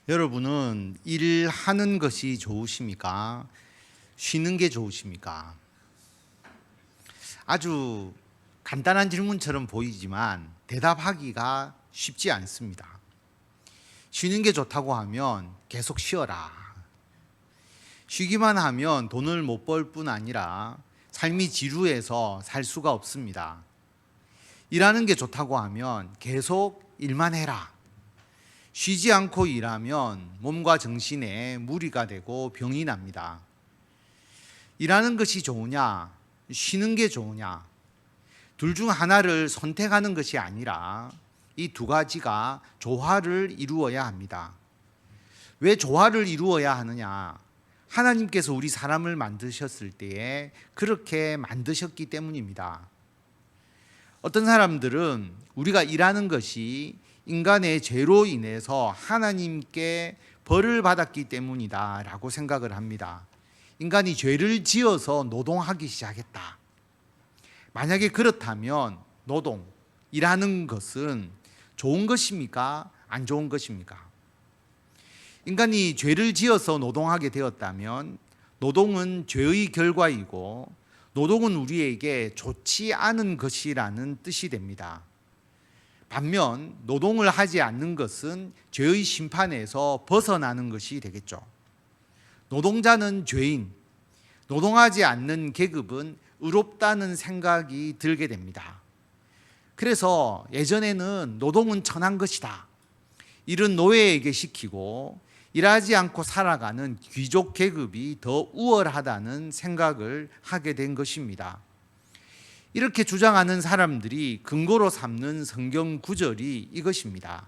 여러분은 일하는 것이 좋으십니까? 쉬는 게 좋으십니까? 아주 간단한 질문처럼 보이지만 대답하기가 쉽지 않습니다. 쉬는 게 좋다고 하면 계속 쉬어라. 쉬기만 하면 돈을 못 벌 뿐 아니라 삶이 지루해서 살 수가 없습니다. 일하는 게 좋다고 하면 계속 일만 해라. 쉬지 않고 일하면 몸과 정신에 무리가 되고 병이 납니다. 일하는 것이 좋으냐, 쉬는 게 좋으냐, 둘 중 하나를 선택하는 것이 아니라 이 두 가지가 조화를 이루어야 합니다. 왜 조화를 이루어야 하느냐? 하나님께서 우리 사람을 만드셨을 때에 그렇게 만드셨기 때문입니다. 어떤 사람들은 우리가 일하는 것이 인간의 죄로 인해서 하나님께 벌을 받았기 때문이다 라고 생각을 합니다. 인간이 죄를 지어서 노동하기 시작했다. 만약에 그렇다면 노동, 일하는 것은 좋은 것입니까? 안 좋은 것입니까? 인간이 죄를 지어서 노동하게 되었다면 노동은 죄의 결과이고 노동은 우리에게 좋지 않은 것이라는 뜻이 됩니다. 반면 노동을 하지 않는 것은 죄의 심판에서 벗어나는 것이 되겠죠. 노동자는 죄인, 노동하지 않는 계급은 의롭다는 생각이 들게 됩니다. 그래서 예전에는 노동은 천한 것이다. 일은 노예에게 시키고 일하지 않고 살아가는 귀족 계급이 더 우월하다는 생각을 하게 된 것입니다. 이렇게 주장하는 사람들이 근거로 삼는 성경 구절이 이것입니다.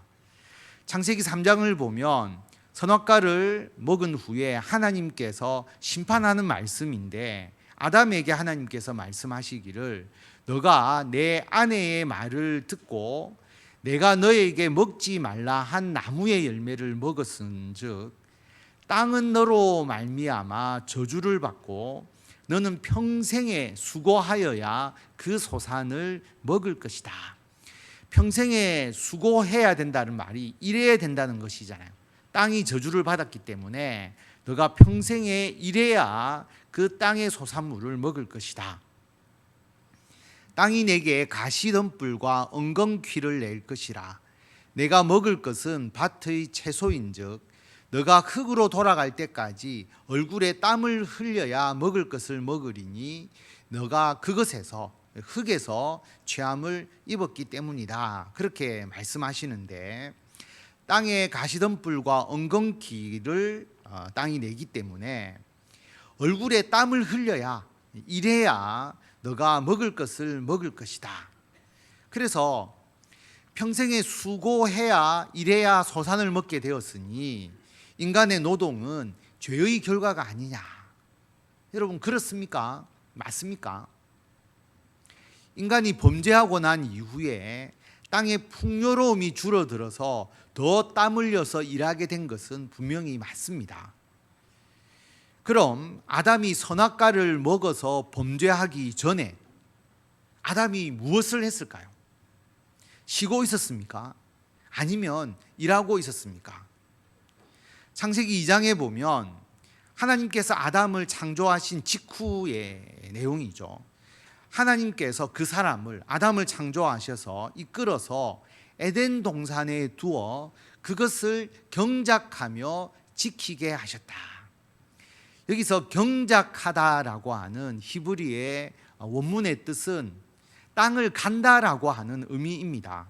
창세기 3장을 보면 선악과를 먹은 후에 하나님께서 심판하는 말씀인데 아담에게 하나님께서 말씀하시기를 너가 내 아내의 말을 듣고 내가 너에게 먹지 말라 한 나무의 열매를 먹었은즉 땅은 너로 말미암아 저주를 받고 너는 평생에 수고하여야 그 소산을 먹을 것이다. 평생에 수고해야 된다는 말이 일해야 된다는 것이잖아요. 땅이 저주를 받았기 때문에 너가 평생에 일해야 그 땅의 소산물을 먹을 것이다. 땅이 내게 가시덤불과 엉겅퀴를 낼 것이라. 내가 먹을 것은 밭의 채소인즉 너가 흙으로 돌아갈 때까지 얼굴에 땀을 흘려야 먹을 것을 먹으리니 너가 그것에서 흙에서 죄함을 입었기 때문이다. 그렇게 말씀하시는데 땅에 가시덤불과 엉겅퀴를 땅이 내기 때문에 얼굴에 땀을 흘려야 이래야 너가 먹을 것을 먹을 것이다. 그래서 평생에 수고해야 일해야 소산을 먹게 되었으니 인간의 노동은 죄의 결과가 아니냐. 여러분 그렇습니까? 맞습니까? 인간이 범죄하고 난 이후에 땅의 풍요로움이 줄어들어서 더 땀 흘려서 일하게 된 것은 분명히 맞습니다. 그럼 아담이 선악과를 먹어서 범죄하기 전에 아담이 무엇을 했을까요? 쉬고 있었습니까? 아니면 일하고 있었습니까? 창세기 2장에 보면 하나님께서 아담을 창조하신 직후의 내용이죠. 하나님께서 그 사람을 아담을 창조하셔서 이끌어서 에덴 동산에 두어 그것을 경작하며 지키게 하셨다. 여기서 경작하다라고 하는 히브리의 원문의 뜻은 땅을 간다라고 하는 의미입니다.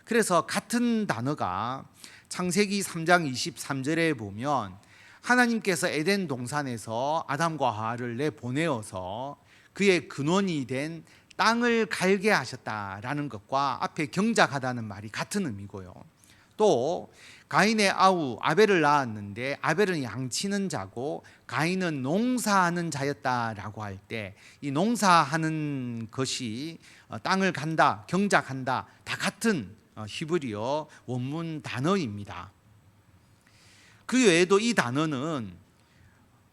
그래서 같은 단어가 창세기 3장 23절에 보면 하나님께서 에덴 동산에서 아담과 하와를 내보내어서 그의 근원이 된 땅을 갈게 하셨다라는 것과 앞에 경작하다는 말이 같은 의미고요. 또 가인의 아우 아벨을 낳았는데 아벨은 양치는 자고 가인은 농사하는 자였다라고 할 때 이 농사하는 것이 땅을 간다, 경작한다 다 같은 히브리어 원문 단어입니다. 그 외에도 이 단어는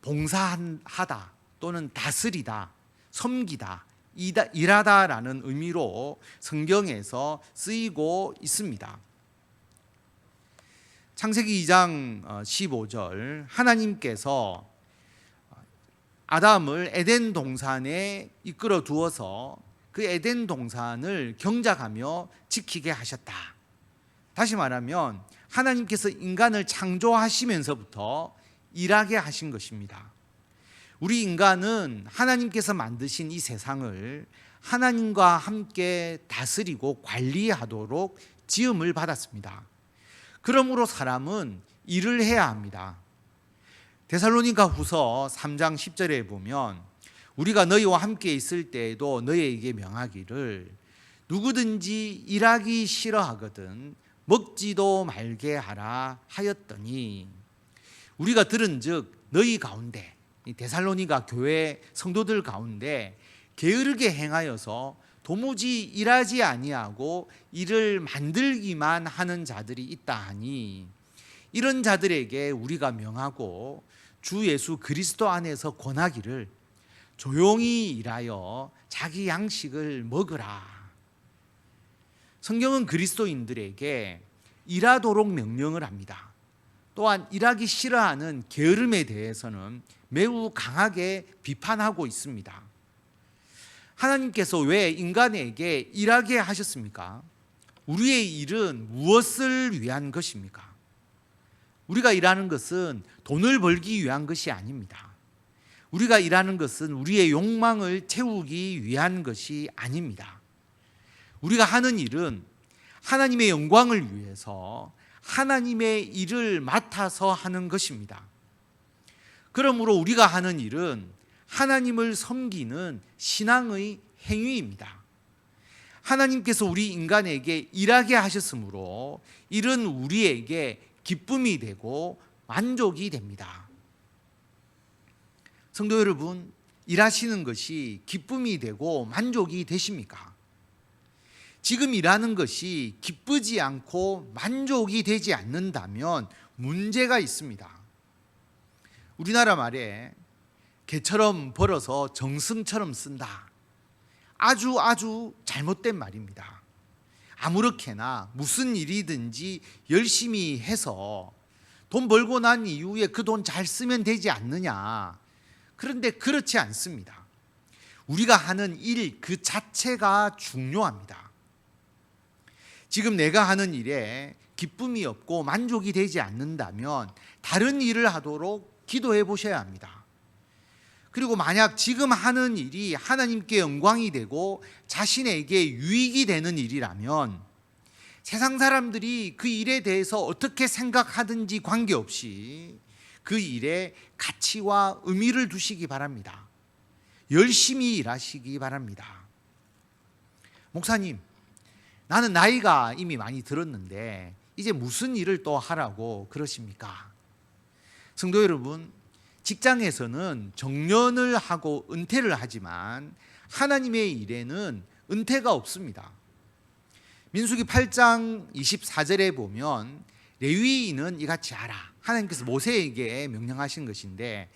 봉사하다 또는 다스리다, 섬기다, 일하다라는 의미로 성경에서 쓰이고 있습니다. 창세기 2장 15절, 하나님께서 아담을 에덴 동산에 이끌어 두어서 그 에덴 동산을 경작하며 지키게 하셨다. 다시 말하면 하나님께서 인간을 창조하시면서부터 일하게 하신 것입니다. 우리 인간은 하나님께서 만드신 이 세상을 하나님과 함께 다스리고 관리하도록 지음을 받았습니다. 그러므로 사람은 일을 해야 합니다. 데살로니가 후서 3장 10절에 보면 우리가 너희와 함께 있을 때에도 너희에게 명하기를 누구든지 일하기 싫어하거든 먹지도 말게 하라 하였더니, 우리가 들은즉 너희 가운데, 데살로니가 교회 성도들 가운데 게으르게 행하여서 도무지 일하지 아니하고 일을 만들기만 하는 자들이 있다 하니, 이런 자들에게 우리가 명하고 주 예수 그리스도 안에서 권하기를 조용히 일하여 자기 양식을 먹으라. 성경은 그리스도인들에게 일하도록 명령을 합니다. 또한 일하기 싫어하는 게으름에 대해서는 매우 강하게 비판하고 있습니다. 하나님께서 왜 인간에게 일하게 하셨습니까? 우리의 일은 무엇을 위한 것입니까? 우리가 일하는 것은 돈을 벌기 위한 것이 아닙니다. 우리가 일하는 것은 우리의 욕망을 채우기 위한 것이 아닙니다. 우리가 하는 일은 하나님의 영광을 위해서 하나님의 일을 맡아서 하는 것입니다. 그러므로 우리가 하는 일은 하나님을 섬기는 신앙의 행위입니다. 하나님께서 우리 인간에게 일하게 하셨으므로 일은 우리에게 기쁨이 되고 만족이 됩니다. 성도 여러분, 일하시는 것이 기쁨이 되고 만족이 되십니까? 지금 일하는 것이 기쁘지 않고 만족이 되지 않는다면 문제가 있습니다. 우리나라 말에 개처럼 벌어서 정승처럼 쓴다. 아주 잘못된 말입니다. 아무렇게나 무슨 일이든지 열심히 해서 돈 벌고 난 이후에 그 돈 잘 쓰면 되지 않느냐. 그런데 그렇지 않습니다. 우리가 하는 일 그 자체가 중요합니다. 지금 내가 하는 일에 기쁨이 없고 만족이 되지 않는다면 다른 일을 하도록 기도해 보셔야 합니다. 그리고 만약 지금 하는 일이 하나님께 영광이 되고 자신에게 유익이 되는 일이라면 세상 사람들이 그 일에 대해서 어떻게 생각하든지 관계없이 그 일에 가치와 의미를 두시기 바랍니다. 열심히 일하시기 바랍니다. 목사님, 나는 나이가 이미 많이 들었는데 이제 무슨 일을 또 하라고 그러십니까? 성도 여러분, 직장에서는 정년을 하고 은퇴를 하지만 하나님의 일에는 은퇴가 없습니다. 민수기 8장 24절에 보면 레위인은 이같이 하라. 하나님께서 모세에게 명령하신 것인데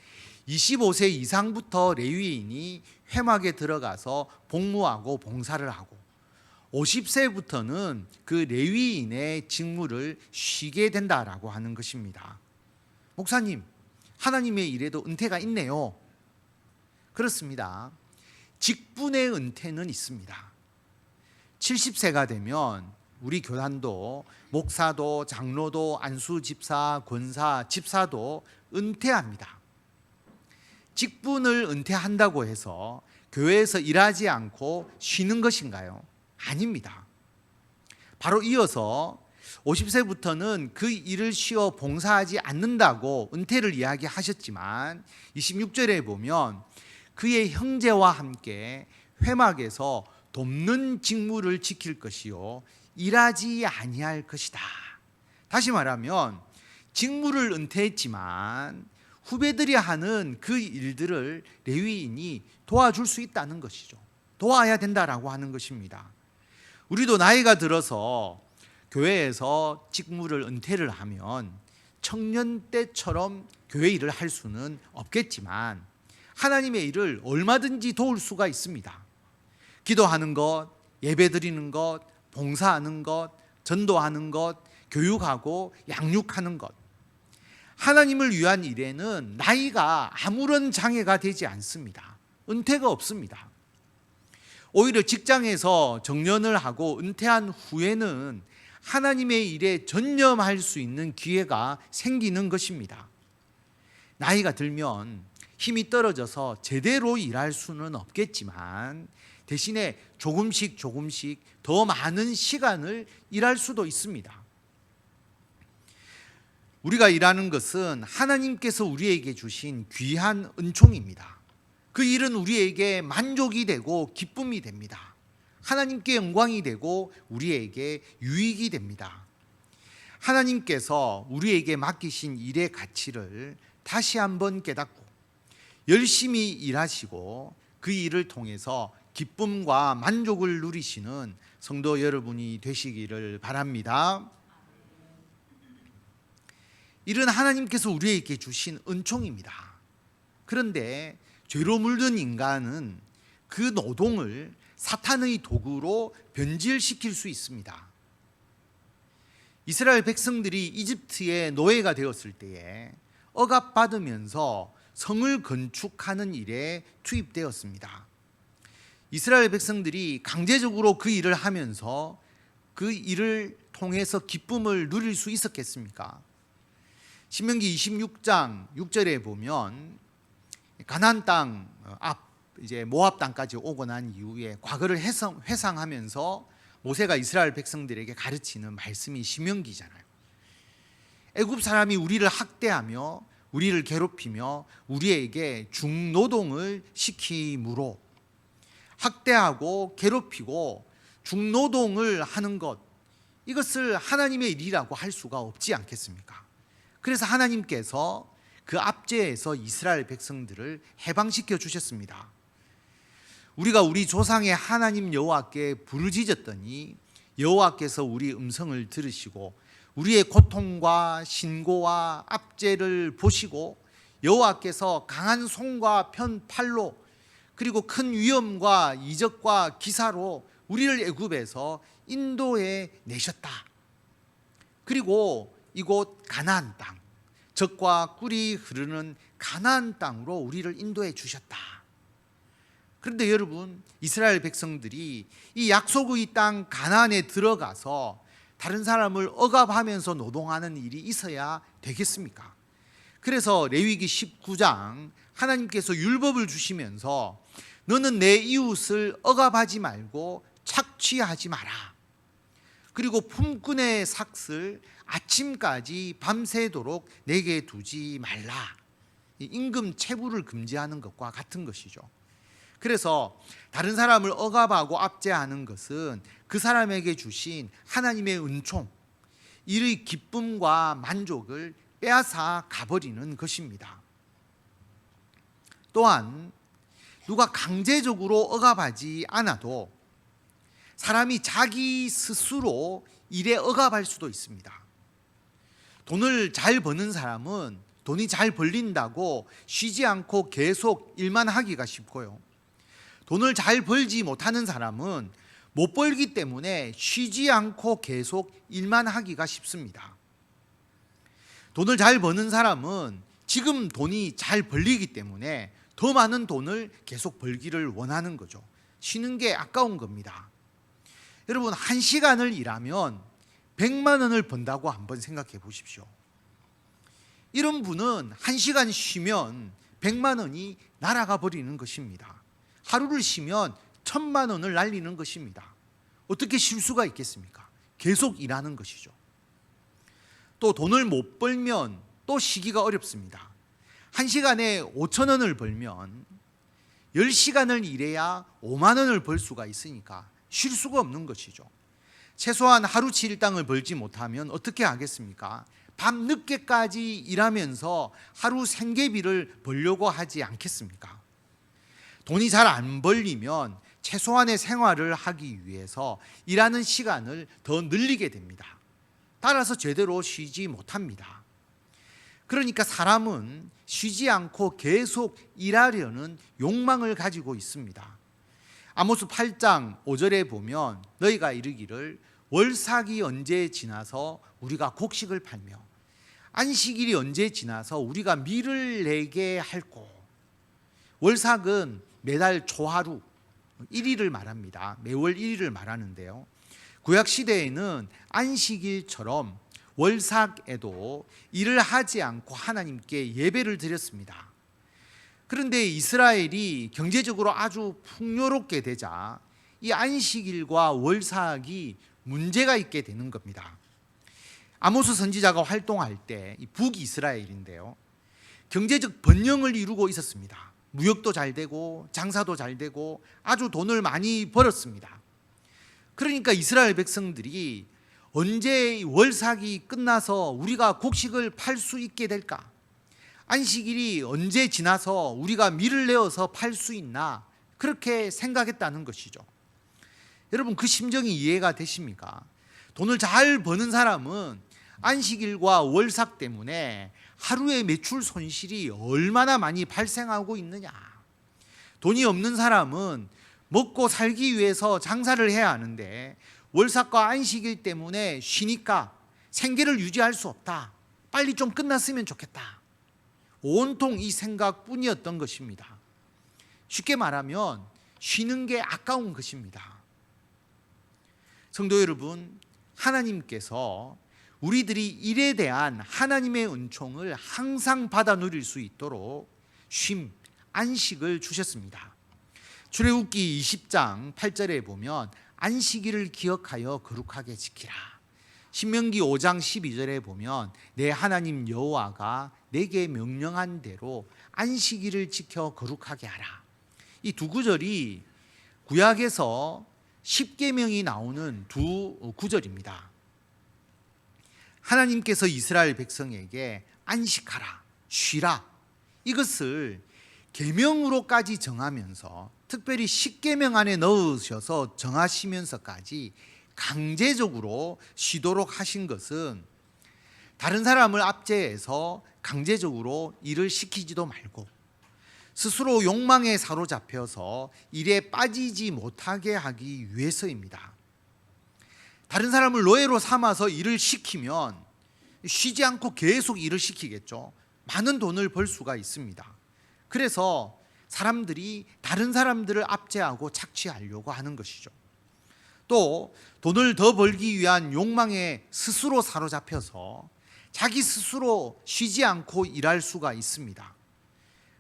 25세 이상부터 레위인이 회막에 들어가서 복무하고 봉사를 하고 50세부터는 그 레위인의 직무를 쉬게 된다라고 하는 것입니다. 목사님, 하나님의 일에도 은퇴가 있네요. 그렇습니다. 직분의 은퇴는 있습니다. 70세가 되면 우리 교단도 목사도 장로도 안수집사, 권사, 집사도 은퇴합니다. 직분을 은퇴한다고 해서 교회에서 일하지 않고 쉬는 것인가요? 아닙니다. 바로 이어서 50세부터는 그 일을 쉬어 봉사하지 않는다고 은퇴를 이야기하셨지만 26절에 보면 그의 형제와 함께 회막에서 돕는 직무를 지킬 것이요 일하지 아니할 것이다. 다시 말하면 직무를 은퇴했지만 후배들이 하는 그 일들을 레위인이 도와줄 수 있다는 것이죠. 도와야 된다라고 하는 것입니다. 우리도 나이가 들어서 교회에서 직무를 은퇴를 하면 청년 때처럼 교회 일을 할 수는 없겠지만 하나님의 일을 얼마든지 도울 수가 있습니다. 기도하는 것, 예배 드리는 것, 봉사하는 것, 전도하는 것, 교육하고 양육하는 것. 하나님을 위한 일에는 나이가 아무런 장애가 되지 않습니다. 은퇴가 없습니다. 오히려 직장에서 정년을 하고 은퇴한 후에는 하나님의 일에 전념할 수 있는 기회가 생기는 것입니다. 나이가 들면 힘이 떨어져서 제대로 일할 수는 없겠지만 대신에 조금씩 더 많은 시간을 일할 수도 있습니다. 우리가 일하는 것은 하나님께서 우리에게 주신 귀한 은총입니다. 그 일은 우리에게 만족이 되고 기쁨이 됩니다. 하나님께 영광이 되고 우리에게 유익이 됩니다. 하나님께서 우리에게 맡기신 일의 가치를 다시 한번 깨닫고 열심히 일하시고 그 일을 통해서 기쁨과 만족을 누리시는 성도 여러분이 되시기를 바랍니다. 일은 하나님께서 우리에게 주신 은총입니다. 그런데 죄로 물든 인간은 그 노동을 사탄의 도구로 변질시킬 수 있습니다. 이스라엘 백성들이 이집트의 노예가 되었을 때에 억압받으면서 성을 건축하는 일에 투입되었습니다. 이스라엘 백성들이 강제적으로 그 일을 하면서 그 일을 통해서 기쁨을 누릴 수 있었겠습니까? 신명기 26장 6절에 보면 가나안 땅 앞 이제 모압 땅까지 오고 난 이후에 과거를 회상하면서 모세가 이스라엘 백성들에게 가르치는 말씀이 신명기잖아요. 애굽 사람이 우리를 학대하며 우리를 괴롭히며 우리에게 중노동을 시키므로 학대하고 괴롭히고 중노동을 하는 것, 이것을 하나님의 일이라고 할 수가 없지 않겠습니까? 그래서 하나님께서 그 압제에서 이스라엘 백성들을 해방시켜 주셨습니다. 우리가 우리 조상의 하나님 여호와께 부르짖었더니 여호와께서 우리 음성을 들으시고 우리의 고통과 신고와 압제를 보시고 여호와께서 강한 손과 편 팔로 그리고 큰 위험과 이적과 기사로 우리를 애굽에서 인도해 내셨다. 그리고 이곳 가나안 땅, 젖과 꿀이 흐르는 가나안 땅으로 우리를 인도해 주셨다. 그런데 여러분, 이스라엘 백성들이 이 약속의 땅 가나안에 들어가서 다른 사람을 억압하면서 노동하는 일이 있어야 되겠습니까? 그래서 레위기 19장 하나님께서 율법을 주시면서 너는 내 이웃을 억압하지 말고 착취하지 마라. 그리고 품꾼의 삭슬 아침까지 밤새도록 내게 두지 말라. 임금 체불을 금지하는 것과 같은 것이죠. 그래서 다른 사람을 억압하고 압제하는 것은 그 사람에게 주신 하나님의 은총, 이의 기쁨과 만족을 빼앗아 가버리는 것입니다. 또한 누가 강제적으로 억압하지 않아도 사람이 자기 스스로 일에 억압할 수도 있습니다. 돈을 잘 버는 사람은 돈이 잘 벌린다고 쉬지 않고 계속 일만 하기가 쉽고요. 돈을 잘 벌지 못하는 사람은 못 벌기 때문에 쉬지 않고 계속 일만 하기가 쉽습니다. 돈을 잘 버는 사람은 지금 돈이 잘 벌리기 때문에 더 많은 돈을 계속 벌기를 원하는 거죠. 쉬는 게 아까운 겁니다. 여러분, 1시간을 일하면 100만 원을 번다고 한번 생각해 보십시오. 이런 분은 1시간 쉬면 100만 원이 날아가 버리는 것입니다. 하루를 쉬면 1000만 원을 날리는 것입니다. 어떻게 쉴 수가 있겠습니까? 계속 일하는 것이죠. 또 돈을 못 벌면 또 쉬기가 어렵습니다. 1시간에 5천 원을 벌면 10시간을 일해야 5만 원을 벌 수가 있으니까 쉴 수가 없는 것이죠. 최소한 하루치 일당을 벌지 못하면 어떻게 하겠습니까? 밤 늦게까지 일하면서 하루 생계비를 벌려고 하지 않겠습니까? 돈이 잘 안 벌리면 최소한의 생활을 하기 위해서 일하는 시간을 더 늘리게 됩니다. 따라서 제대로 쉬지 못합니다. 그러니까 사람은 쉬지 않고 계속 일하려는 욕망을 가지고 있습니다. 아모스 8장 5절에 보면 너희가 이르기를 월삭이 언제 지나서 우리가 곡식을 팔며 안식일이 언제 지나서 우리가 밀을 내게 할꼬. 월삭은 매달 초하루 1일을 말합니다. 매월 1일을 말하는데요. 구약 시대에는 안식일처럼 월삭에도 일을 하지 않고 하나님께 예배를 드렸습니다. 그런데 이스라엘이 경제적으로 아주 풍요롭게 되자 이 안식일과 월삭이 문제가 있게 되는 겁니다. 아모스 선지자가 활동할 때 북이스라엘인데요, 경제적 번영을 이루고 있었습니다. 무역도 잘 되고 장사도 잘 되고 아주 돈을 많이 벌었습니다. 그러니까 이스라엘 백성들이 언제 월삭이 끝나서 우리가 곡식을 팔 수 있게 될까? 안식일이 언제 지나서 우리가 밀을 내어서 팔 수 있나? 그렇게 생각했다는 것이죠. 여러분, 그 심정이 이해가 되십니까? 돈을 잘 버는 사람은 안식일과 월삭 때문에 하루의 매출 손실이 얼마나 많이 발생하고 있느냐. 돈이 없는 사람은 먹고 살기 위해서 장사를 해야 하는데 월삭과 안식일 때문에 쉬니까 생계를 유지할 수 없다. 빨리 좀 끝났으면 좋겠다. 온통 이 생각뿐이었던 것입니다. 쉽게 말하면 쉬는 게 아까운 것입니다. 성도 여러분, 하나님께서 우리들이 일에 대한 하나님의 은총을 항상 받아 누릴 수 있도록 쉼, 안식을 주셨습니다. 출애굽기 20장 8절에 보면 안식일을 기억하여 거룩하게 지키라. 신명기 5장 12절에 보면 내 하나님 여호와가 내게 명령한 대로 안식일을 지켜 거룩하게 하라. 이 두 구절이 구약에서 십계명이 나오는 두 구절입니다. 하나님께서 이스라엘 백성에게 안식하라, 쉬라, 이것을 계명으로까지 정하면서 특별히 십계명 안에 넣으셔서 정하시면서까지 강제적으로 쉬도록 하신 것은 다른 사람을 압제해서 강제적으로 일을 시키지도 말고 스스로 욕망에 사로잡혀서 일에 빠지지 못하게 하기 위해서입니다. 다른 사람을 노예로 삼아서 일을 시키면 쉬지 않고 계속 일을 시키겠죠. 많은 돈을 벌 수가 있습니다. 그래서 사람들이 다른 사람들을 압제하고 착취하려고 하는 것이죠. 또 돈을 더 벌기 위한 욕망에 스스로 사로잡혀서 자기 스스로 쉬지 않고 일할 수가 있습니다.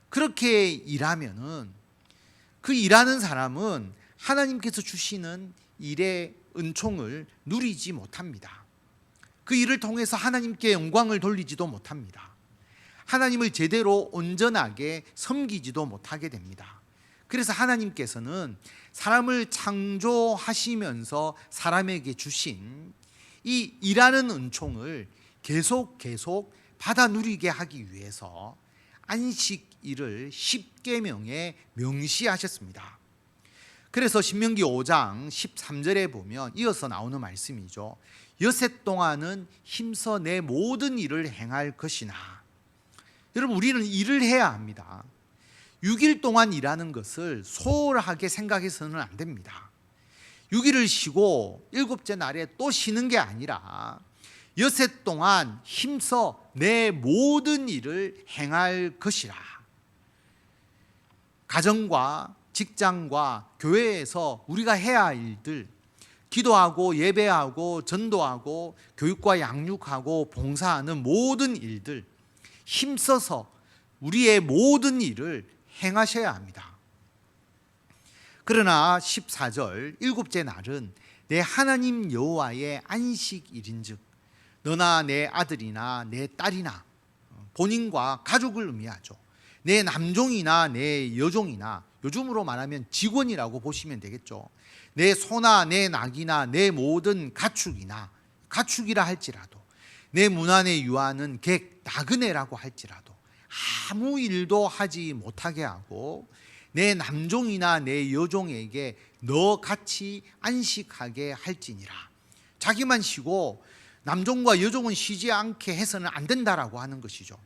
그렇게 일하면은 그 일하는 사람은 하나님께서 주시는 일의 은총을 누리지 못합니다. 그 일을 통해서 하나님께 영광을 돌리지도 못합니다. 하나님을 제대로 온전하게 섬기지도 못하게 됩니다. 그래서 하나님께서는 사람을 창조하시면서 사람에게 주신 이 일하는 은총을 계속 받아 누리게 하기 위해서 안식일을 십계명에 명시하셨습니다. 그래서 신명기 5장 13절에 보면 이어서 나오는 말씀이죠. 여섯 동안은 힘써 내 모든 일을 행할 것이나. 여러분, 우리는 일을 해야 합니다. 6일 동안 일하는 것을 소홀하게 생각해서는 안 됩니다. 6일을 쉬고 일곱째 날에 또 쉬는 게 아니라 여섯 동안 힘써 내 모든 일을 행할 것이라. 가정과 직장과 교회에서 우리가 해야 할 일들, 기도하고 예배하고 전도하고 교육과 양육하고 봉사하는 모든 일들, 힘써서 우리의 모든 일을 행하셔야 합니다. 그러나 14절 일곱째 날은 내 하나님 여호와의 안식일인즉 너나 내 아들이나 내 딸이나, 본인과 가족을 의미하죠. 내 남종이나 내 여종이나, 요즘으로 말하면 직원이라고 보시면 되겠죠. 내 소나 내 낙이나 내 모든 가축이나, 가축이라 할지라도, 내 문 안에 유하는 객 나그네라고 할지라도 아무 일도 하지 못하게 하고 내 남종이나 내 여종에게 너같이 안식하게 할지니라. 자기만 쉬고 남종과 여종은 쉬지 않게 해서는 안 된다라고 하는 것이죠.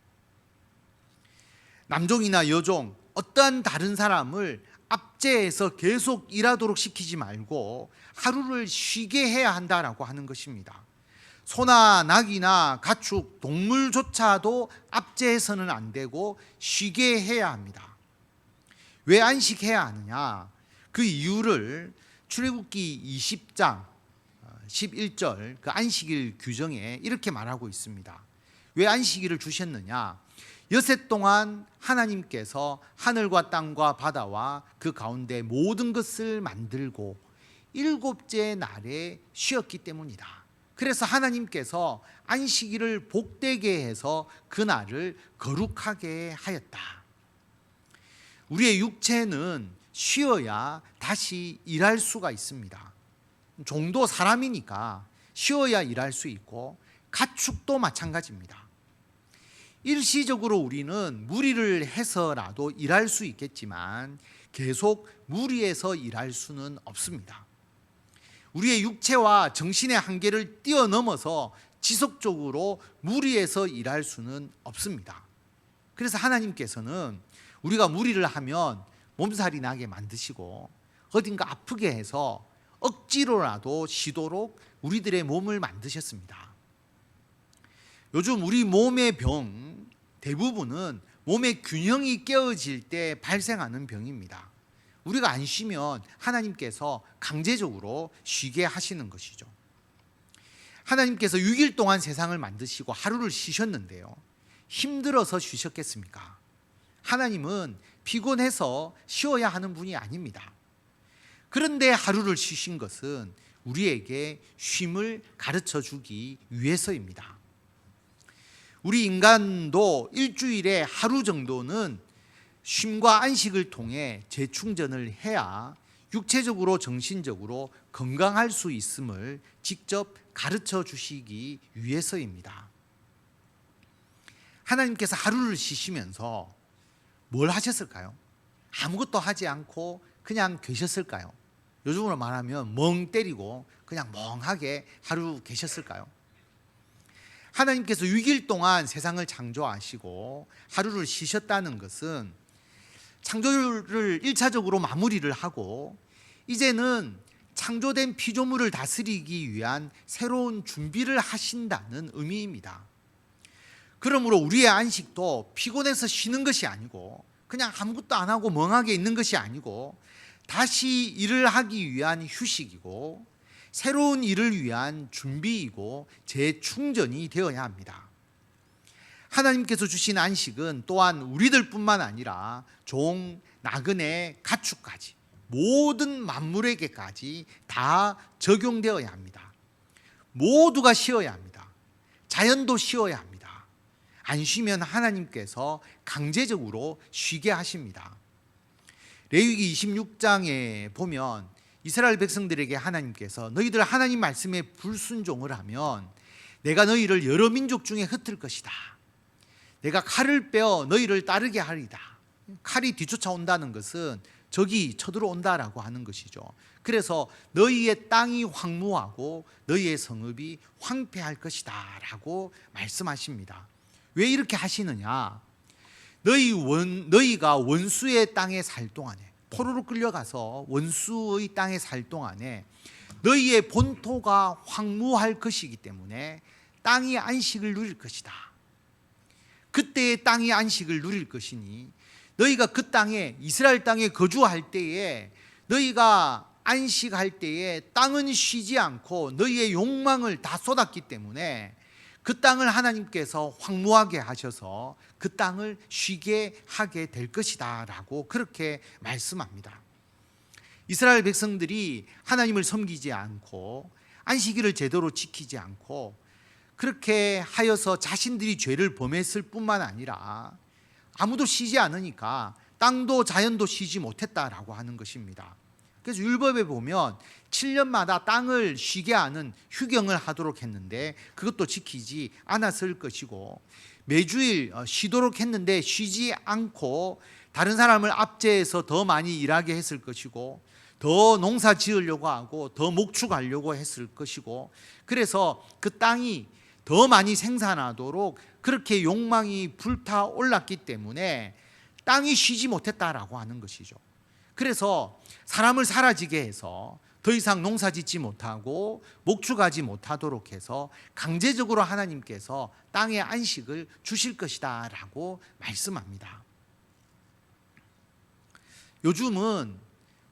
남종이나 여종, 어떠한 다른 사람을 압제해서 계속 일하도록 시키지 말고 하루를 쉬게 해야 한다라고 하는 것입니다. 소나 낙이나 가축, 동물조차도 압제해서는 안 되고 쉬게 해야 합니다. 왜 안식해야 하느냐? 그 이유를 출애굽기 20장 11절 그 안식일 규정에 이렇게 말하고 있습니다. 왜 안식일을 주셨느냐? 여섯 동안 하나님께서 하늘과 땅과 바다와 그 가운데 모든 것을 만들고 일곱째 날에 쉬었기 때문이다. 그래서 하나님께서 안식일을 복되게 해서 그 날을 거룩하게 하였다. 우리의 육체는 쉬어야 다시 일할 수가 있습니다. 종도 사람이니까 쉬어야 일할 수 있고 가축도 마찬가지입니다. 일시적으로 우리는 무리를 해서라도 일할 수 있겠지만 계속 무리해서 일할 수는 없습니다. 우리의 육체와 정신의 한계를 뛰어넘어서 지속적으로 무리해서 일할 수는 없습니다. 그래서 하나님께서는 우리가 무리를 하면 몸살이 나게 만드시고 어딘가 아프게 해서 억지로라도 쉬도록 우리들의 몸을 만드셨습니다. 요즘 우리 몸의 병 대부분은 몸의 균형이 깨어질 때 발생하는 병입니다. 우리가 안 쉬면 하나님께서 강제적으로 쉬게 하시는 것이죠. 하나님께서 6일 동안 세상을 만드시고 하루를 쉬셨는데요, 힘들어서 쉬셨겠습니까? 하나님은 피곤해서 쉬어야 하는 분이 아닙니다. 그런데 하루를 쉬신 것은 우리에게 쉼을 가르쳐 주기 위해서입니다. 우리 인간도 일주일에 하루 정도는 쉼과 안식을 통해 재충전을 해야 육체적으로 정신적으로 건강할 수 있음을 직접 가르쳐 주시기 위해서입니다. 하나님께서 하루를 쉬시면서 뭘 하셨을까요? 아무것도 하지 않고 그냥 계셨을까요? 요즘으로 말하면 멍 때리고 그냥 멍하게 하루 계셨을까요? 하나님께서 6일 동안 세상을 창조하시고 하루를 쉬셨다는 것은 창조를 1차적으로 마무리를 하고 이제는 창조된 피조물을 다스리기 위한 새로운 준비를 하신다는 의미입니다. 그러므로 우리의 안식도 피곤해서 쉬는 것이 아니고 그냥 아무것도 안 하고 멍하게 있는 것이 아니고 다시 일을 하기 위한 휴식이고 새로운 일을 위한 준비이고 재충전이 되어야 합니다. 하나님께서 주신 안식은 또한 우리들뿐만 아니라 종, 나그네, 가축까지 모든 만물에게까지 다 적용되어야 합니다. 모두가 쉬어야 합니다. 자연도 쉬어야 합니다. 안 쉬면 하나님께서 강제적으로 쉬게 하십니다. 레위기 26장에 보면 이스라엘 백성들에게 하나님께서 너희들 하나님 말씀에 불순종을 하면 내가 너희를 여러 민족 중에 흩을 것이다. 내가 칼을 빼어 너희를 따르게 하리다. 칼이 뒤쫓아온다는 것은 적이 쳐들어온다라고 하는 것이죠. 그래서 너희의 땅이 황무하고 너희의 성읍이 황폐할 것이다 라고 말씀하십니다. 왜 이렇게 하시느냐? 너희가 원수의 땅에 살 동안에 포로로 끌려가서 원수의 땅에 살 동안에 너희의 본토가 황무할 것이기 때문에 땅이 안식을 누릴 것이다. 그때의 땅이 안식을 누릴 것이니 너희가 그 땅에 이스라엘 땅에 거주할 때에 너희가 안식할 때에 땅은 쉬지 않고 너희의 욕망을 다 쏟았기 때문에 그 땅을 하나님께서 황무하게 하셔서 그 땅을 쉬게 하게 될 것이다 라고 그렇게 말씀합니다. 이스라엘 백성들이 하나님을 섬기지 않고 안식일을 제대로 지키지 않고 그렇게 하여서 자신들이 죄를 범했을 뿐만 아니라 아무도 쉬지 않으니까 땅도 자연도 쉬지 못했다라고 하는 것입니다. 그래서 율법에 보면 7년마다 땅을 쉬게 하는 휴경을 하도록 했는데 그것도 지키지 않았을 것이고 매주일 쉬도록 했는데 쉬지 않고 다른 사람을 압제해서 더 많이 일하게 했을 것이고 더 농사 지으려고 하고 더 목축하려고 했을 것이고 그래서 그 땅이 더 많이 생산하도록 그렇게 욕망이 불타올랐기 때문에 땅이 쉬지 못했다라고 하는 것이죠. 그래서 사람을 사라지게 해서 더 이상 농사짓지 못하고 목축하지 못하도록 해서 강제적으로 하나님께서 땅에 안식을 주실 것이다 라고 말씀합니다. 요즘은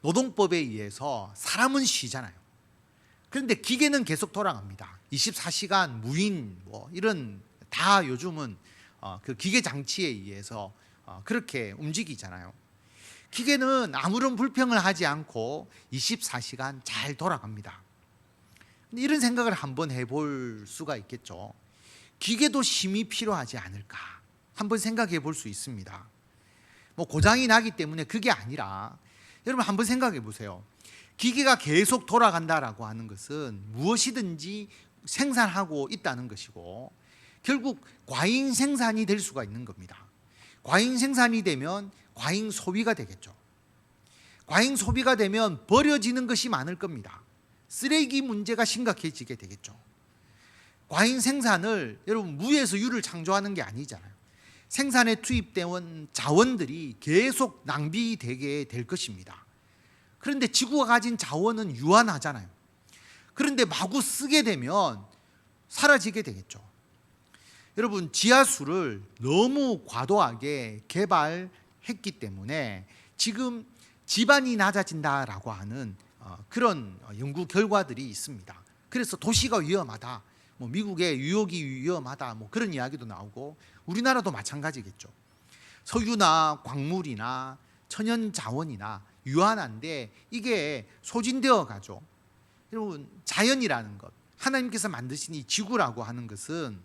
노동법에 의해서 사람은 쉬잖아요. 그런데 기계는 계속 돌아갑니다. 24시간 무인 이런 다 요즘은 그 기계 장치에 의해서 그렇게 움직이잖아요. 기계는 아무런 불평을 하지 않고 24시간 잘 돌아갑니다. 근데 이런 생각을 한번 해볼 수가 있겠죠. 기계도 쉼이 필요하지 않을까 한번 생각해 볼 수 있습니다. 고장이 나기 때문에 그게 아니라 여러분 한번 생각해 보세요. 기계가 계속 돌아간다라고 하는 것은 무엇이든지 생산하고 있다는 것이고 결국 과잉 생산이 될 수가 있는 겁니다. 과잉 생산이 되면 과잉 소비가 되겠죠. 과잉 소비가 되면 버려지는 것이 많을 겁니다. 쓰레기 문제가 심각해지게 되겠죠. 과잉 생산을 여러분 무에서 유를 창조하는 게 아니잖아요. 생산에 투입된 자원들이 계속 낭비되게 될 것입니다. 그런데 지구가 가진 자원은 유한하잖아요. 그런데 마구 쓰게 되면 사라지게 되겠죠. 여러분 지하수를 너무 과도하게 개발했기 때문에 지금 지반이 낮아진다라고 하는 그런 연구 결과들이 있습니다. 그래서 도시가 위험하다, 미국의 뉴욕이 위험하다, 그런 이야기도 나오고 우리나라도 마찬가지겠죠. 석유나 광물이나 천연 자원이나 유한한데 이게 소진되어 가죠. 여러분 자연이라는 것, 하나님께서 만드신 이 지구라고 하는 것은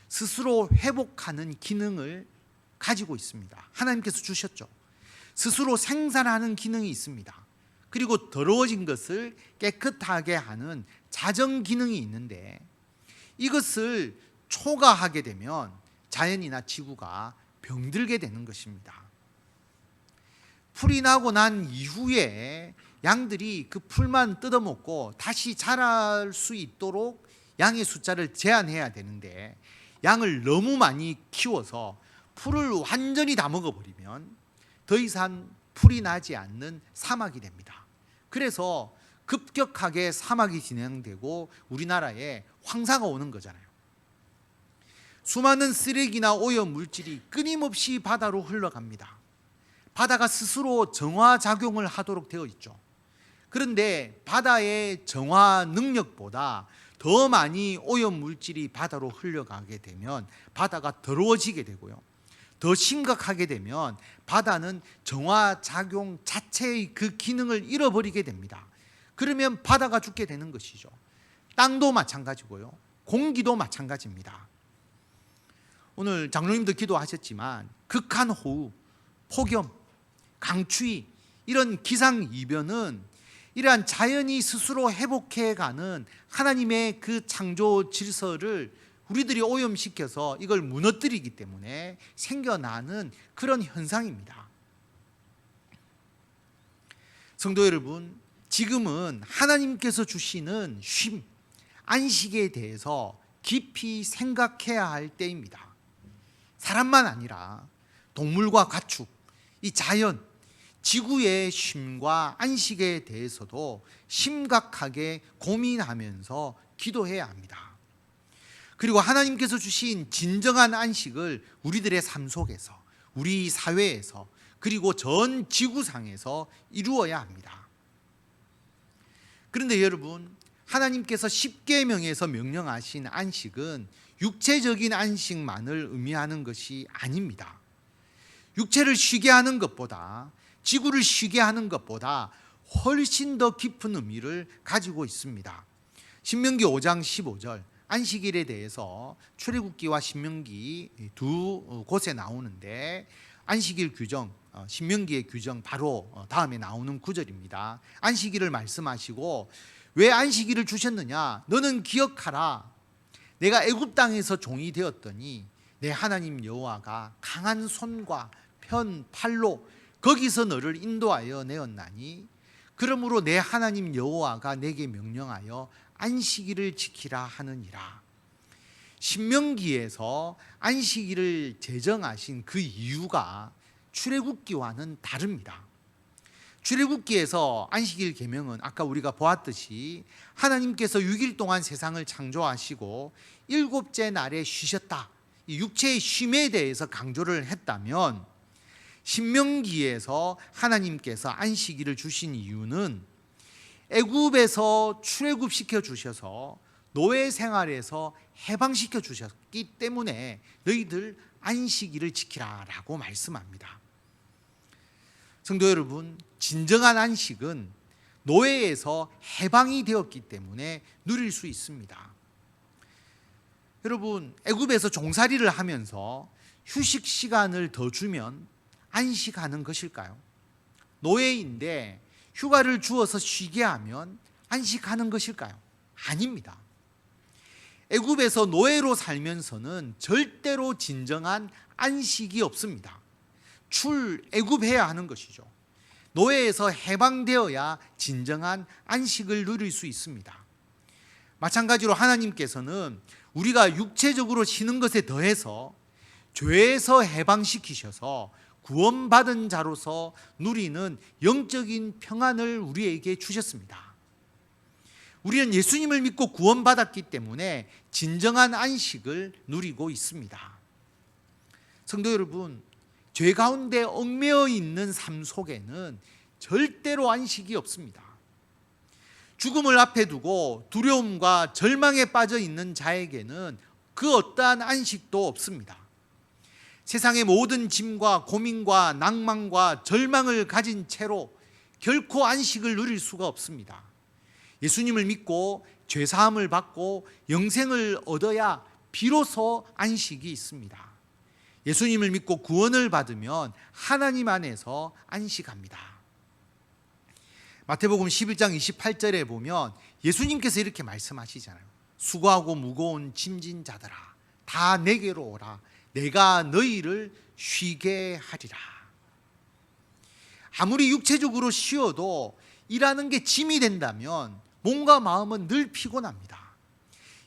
스스로 회복하는 기능을 가지고 있습니다. 하나님께서 주셨죠. 스스로 생산하는 기능이 있습니다. 그리고 더러워진 것을 깨끗하게 하는 자정 기능이 있는데 이것을 초과하게 되면 자연이나 지구가 병들게 되는 것입니다. 풀이 나고 난 이후에 양들이 그 풀만 뜯어먹고 다시 자랄 수 있도록 양의 숫자를 제한해야 되는데 양을 너무 많이 키워서 풀을 완전히 다 먹어버리면 더 이상 풀이 나지 않는 사막이 됩니다. 그래서 급격하게 사막이 진행되고 우리나라에 황사가 오는 거잖아요. 수많은 쓰레기나 오염 물질이 끊임없이 바다로 흘러갑니다. 바다가 스스로 정화 작용을 하도록 되어 있죠. 그런데 바다의 정화 능력보다 더 많이 오염 물질이 바다로 흘러가게 되면 바다가 더러워지게 되고요. 더 심각하게 되면 바다는 정화 작용 자체의 그 기능을 잃어버리게 됩니다. 그러면 바다가 죽게 되는 것이죠. 땅도 마찬가지고요. 공기도 마찬가지입니다. 오늘 장로님도 기도하셨지만 극한 호우, 폭염, 강추위 이런 기상이변은 이러한 자연이 스스로 회복해가는 하나님의 그 창조 질서를 우리들이 오염시켜서 이걸 무너뜨리기 때문에 생겨나는 그런 현상입니다. 성도 여러분, 지금은 하나님께서 주시는 쉼, 안식에 대해서 깊이 생각해야 할 때입니다. 사람만 아니라 동물과 가축, 이 자연, 지구의 쉼과 안식에 대해서도 심각하게 고민하면서 기도해야 합니다. 그리고 하나님께서 주신 진정한 안식을 우리들의 삶 속에서, 우리 사회에서, 그리고 전 지구상에서 이루어야 합니다. 그런데 여러분, 하나님께서 십계명에서 명령하신 안식은 육체적인 안식만을 의미하는 것이 아닙니다. 육체를 쉬게 하는 것보다, 지구를 쉬게 하는 것보다 훨씬 더 깊은 의미를 가지고 있습니다. 신명기 5장 15절 안식일에 대해서 출애굽기와 신명기 두 곳에 나오는데 안식일 규정, 신명기의 규정 바로 다음에 나오는 구절입니다. 안식일을 말씀하시고 왜 안식일을 주셨느냐? 너는 기억하라. 내가 애굽 땅에서 종이 되었더니 내 하나님 여호와가 강한 손과 편 팔로 거기서 너를 인도하여 내었나니 그러므로 내 하나님 여호와가 내게 명령하여 안식일을 지키라 하느니라. 신명기에서 안식일을 제정하신 그 이유가 출애굽기와는 다릅니다. 출애굽기에서 안식일 계명은 아까 우리가 보았듯이 하나님께서 6일 동안 세상을 창조하시고 일곱째 날에 쉬셨다, 이 육체의 쉼에 대해서 강조를 했다면, 신명기에서 하나님께서 안식일을 주신 이유는 애굽에서 출애굽시켜 주셔서 노예 생활에서 해방시켜 주셨기 때문에 너희들 안식일을 지키라라고 말씀합니다. 성도 여러분, 진정한 안식은 노예에서 해방이 되었기 때문에 누릴 수 있습니다. 여러분, 애굽에서 종살이를 하면서 휴식 시간을 더 주면 안식하는 것일까요? 노예인데 휴가를 주어서 쉬게 하면 안식하는 것일까요? 아닙니다. 애굽에서 노예로 살면서는 절대로 진정한 안식이 없습니다. 출애굽해야 하는 것이죠. 노예에서 해방되어야 진정한 안식을 누릴 수 있습니다. 마찬가지로 하나님께서는 우리가 육체적으로 쉬는 것에 더해서 죄에서 해방시키셔서 구원받은 자로서 누리는 영적인 평안을 우리에게 주셨습니다. 우리는 예수님을 믿고 구원받았기 때문에 진정한 안식을 누리고 있습니다. 성도 여러분, 죄 가운데 얽매여 있는 삶 속에는 절대로 안식이 없습니다. 죽음을 앞에 두고 두려움과 절망에 빠져 있는 자에게는 그 어떠한 안식도 없습니다. 세상의 모든 짐과 고민과 낭만과 절망을 가진 채로 결코 안식을 누릴 수가 없습니다. 예수님을 믿고 죄사함을 받고 영생을 얻어야 비로소 안식이 있습니다. 예수님을 믿고 구원을 받으면 하나님 안에서 안식합니다. 마태복음 11장 28절에 보면 예수님께서 이렇게 말씀하시잖아요. 수고하고 무거운 짐진 자들아, 다 내게로 오라. 내가 너희를 쉬게 하리라. 아무리 육체적으로 쉬어도 일하는 게 짐이 된다면 몸과 마음은 늘 피곤합니다.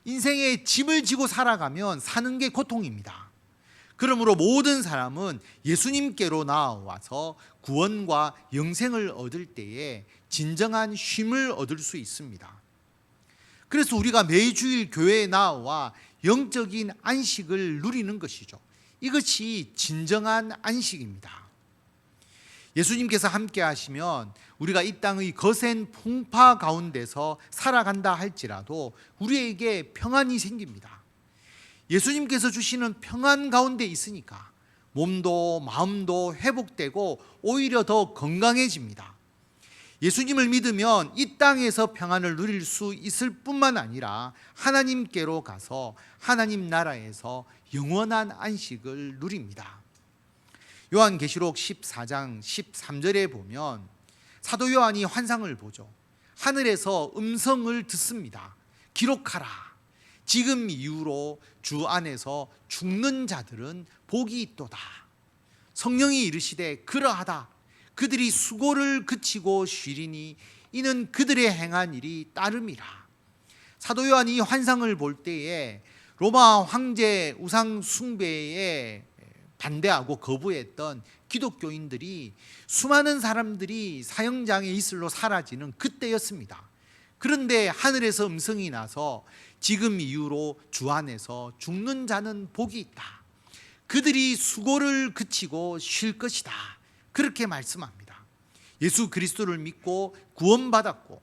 인생에 짐을 지고 살아가면 사는 게 고통입니다. 그러므로 모든 사람은 예수님께로 나아와서 구원과 영생을 얻을 때에 진정한 쉼을 얻을 수 있습니다. 그래서 우리가 매주일 교회에 나와 영적인 안식을 누리는 것이죠. 이것이 진정한 안식입니다. 예수님께서 함께 하시면 우리가 이 땅의 거센 풍파 가운데서 살아간다 할지라도 우리에게 평안이 생깁니다. 예수님께서 주시는 평안 가운데 있으니까 몸도 마음도 회복되고 오히려 더 건강해집니다. 예수님을 믿으면 이 땅에서 평안을 누릴 수 있을 뿐만 아니라 하나님께로 가서 하나님 나라에서 영원한 안식을 누립니다. 요한계시록 14장 13절에 보면 사도 요한이 환상을 보죠. 하늘에서 음성을 듣습니다. 기록하라. 지금 이후로 주 안에서 죽는 자들은 복이 있도다. 성령이 이르시되 그러하다. 그들이 수고를 그치고 쉬리니 이는 그들의 행한 일이 따름이라. 사도 요한이 환상을 볼 때에 로마 황제 우상 숭배에 반대하고 거부했던 기독교인들이 수많은 사람들이 사형장의 이슬로 사라지는 그때였습니다. 그런데 하늘에서 음성이 나서 지금 이후로 주 안에서 죽는 자는 복이 있다. 그들이 수고를 그치고 쉴 것이다. 그렇게 말씀합니다. 예수 그리스도를 믿고 구원받았고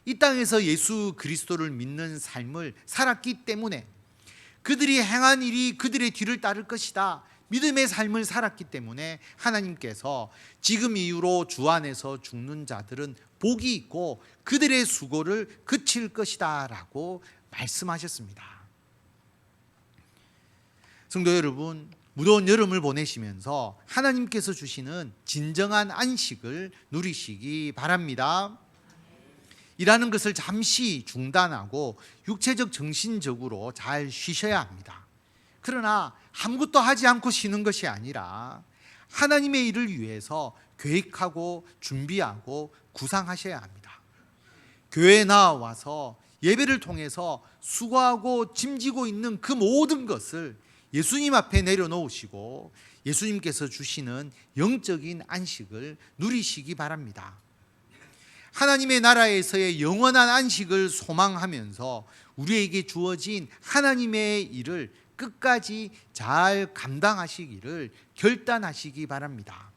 이 땅에서 예수 그리스도를 믿는 삶을 살았기 때문에 그들이 행한 일이 그들의 뒤를 따를 것이다. 믿음의 삶을 살았기 때문에 하나님께서 지금 이후로 주 안에서 죽는 자들은 복이 있고 그들의 수고를 그칠 것이다 라고 말씀하셨습니다. 성도 여러분, 무더운 여름을 보내시면서 하나님께서 주시는 진정한 안식을 누리시기 바랍니다. 일하는 것을 잠시 중단하고 육체적 정신적으로 잘 쉬셔야 합니다. 그러나 아무것도 하지 않고 쉬는 것이 아니라 하나님의 일을 위해서 계획하고 준비하고 구상하셔야 합니다. 교회에 나와서 예배를 통해서 수고하고 짐지고 있는 그 모든 것을 예수님 앞에 내려놓으시고 예수님께서 주시는 영적인 안식을 누리시기 바랍니다. 하나님의 나라에서의 영원한 안식을 소망하면서 우리에게 주어진 하나님의 일을 끝까지 잘 감당하시기를 결단하시기 바랍니다.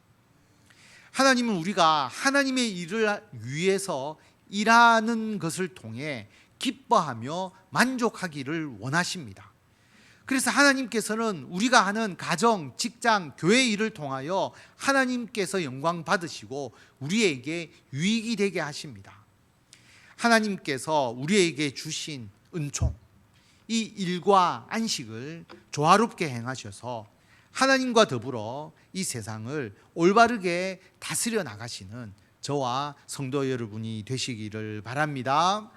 하나님은 우리가 하나님의 일을 위해서 일하는 것을 통해 기뻐하며 만족하기를 원하십니다. 그래서 하나님께서는 우리가 하는 가정, 직장, 교회 일을 통하여 하나님께서 영광 받으시고 우리에게 유익이 되게 하십니다. 하나님께서 우리에게 주신 은총, 이 일과 안식을 조화롭게 행하셔서 하나님과 더불어 이 세상을 올바르게 다스려 나가시는 저와 성도 여러분이 되시기를 바랍니다.